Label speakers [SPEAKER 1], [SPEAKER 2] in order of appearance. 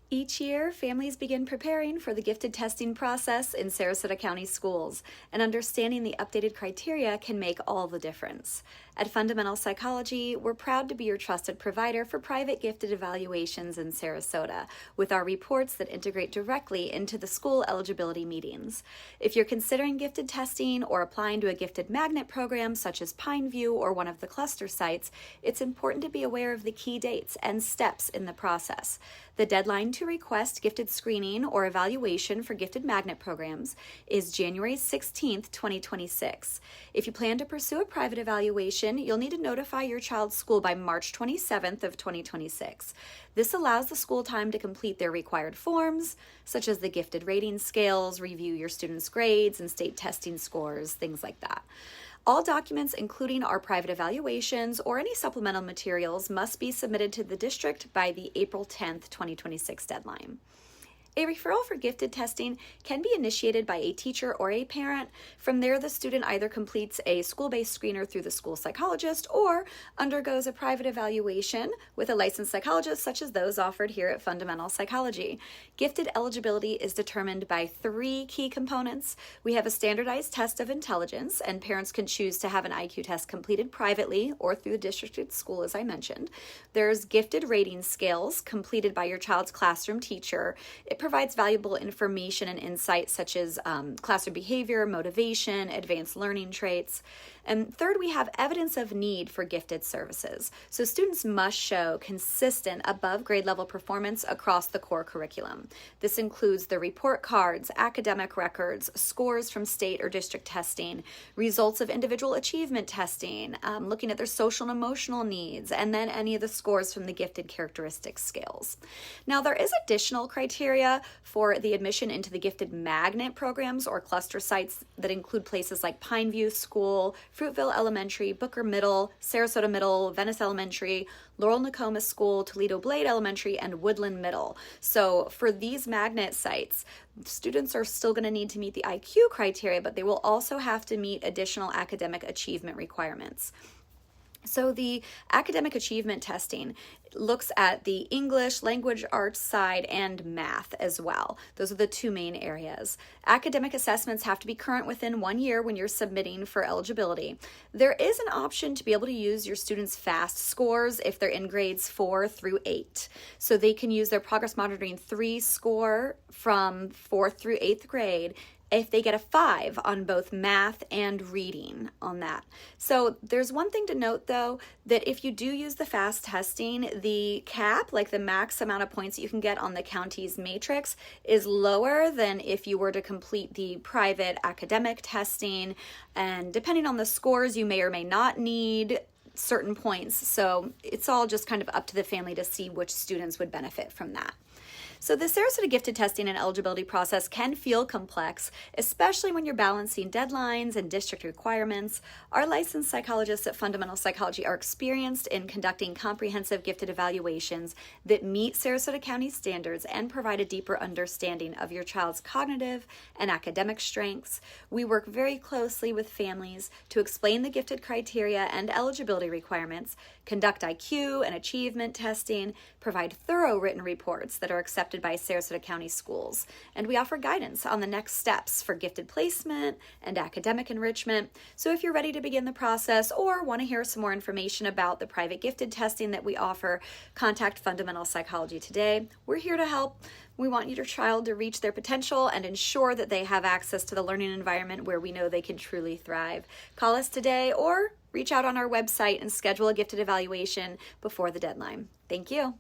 [SPEAKER 1] Each year, families begin preparing for the gifted testing process in Sarasota County schools, and understanding the updated criteria can make all the difference. At Fundamental Psychology, we're proud to be your trusted provider for private gifted evaluations in Sarasota, with our reports that integrate directly into the school eligibility meetings. If you're considering gifted testing or applying to a gifted magnet program such as Pineview or one of the cluster sites, it's important to be aware of the key dates and steps in the process. The deadline to request gifted screening or evaluation for gifted magnet programs is January 16th, 2026. If you plan to pursue a private evaluation, you'll need to notify your child's school by March 27th of 2026. This allows the school time to complete their required forms, such as the gifted rating scales, review your students' grades and state testing scores, things like that. All documents, including our private evaluations or any supplemental materials, must be submitted to the district by the April 10th, 2026 deadline. A referral for gifted testing can be initiated by a teacher or a parent. From there, the student either completes a school-based screener through the school psychologist or undergoes a private evaluation with a licensed psychologist, such as those offered here at Fundamental Psychology. Gifted eligibility is determined by 3 key components. We have a standardized test of intelligence, and parents can choose to have an IQ test completed privately or through the district school, as I mentioned. There's gifted rating scales completed by your child's classroom teacher. It provides valuable information and insights such as classroom behavior, motivation, advanced learning traits. And third, we have evidence of need for gifted services. So students must show consistent above grade level performance across the core curriculum. This includes the report cards, academic records, scores from state or district testing, results of individual achievement testing, looking at their social and emotional needs, and then any of the scores from the gifted characteristics scales. Now, there is additional criteria for the admission into the gifted magnet programs or cluster sites that include places like Pineview School, Fruitville Elementary, Booker Middle, Sarasota Middle, Venice Elementary, Laurel Nokomis School, Toledo Blade Elementary, and Woodland Middle. So for these magnet sites, students are still going to need to meet the IQ criteria, but they will also have to meet additional academic achievement requirements. So the academic achievement testing looks at the English, language arts side, and math as well. Those are the 2 main areas. Academic assessments have to be current within 1 year when you're submitting for eligibility. There is an option to be able to use your students' FAST scores if they're in grades 4 through 8. So they can use their Progress Monitoring 3 score from 4th through 8th grade if they get a 5 on both math and reading on that. So there's one thing to note, though, that if you do use the FAST testing, the cap, like the max amount of points that you can get on the county's matrix, is lower than if you were to complete the private academic testing. And depending on the scores, you may or may not need certain points. So it's all just kind of up to the family to see which students would benefit from that. So the Sarasota gifted testing and eligibility process can feel complex, especially when you're balancing deadlines and district requirements. Our licensed psychologists at Fundamental Psychology are experienced in conducting comprehensive gifted evaluations that meet Sarasota County standards and provide a deeper understanding of your child's cognitive and academic strengths. We work very closely with families to explain the gifted criteria and eligibility requirements, conduct IQ and achievement testing, provide thorough written reports that are accepted by Sarasota County schools, and we offer guidance on the next steps for gifted placement and academic enrichment. So if you're ready to begin the process or want to hear some more information about the private gifted testing that we offer, contact Fundamental Psychology today. We're here to help. We want your child to reach their potential and ensure that they have access to the learning environment where we know they can truly thrive. Call us today or reach out on our website and schedule a gifted evaluation before the deadline. Thank you.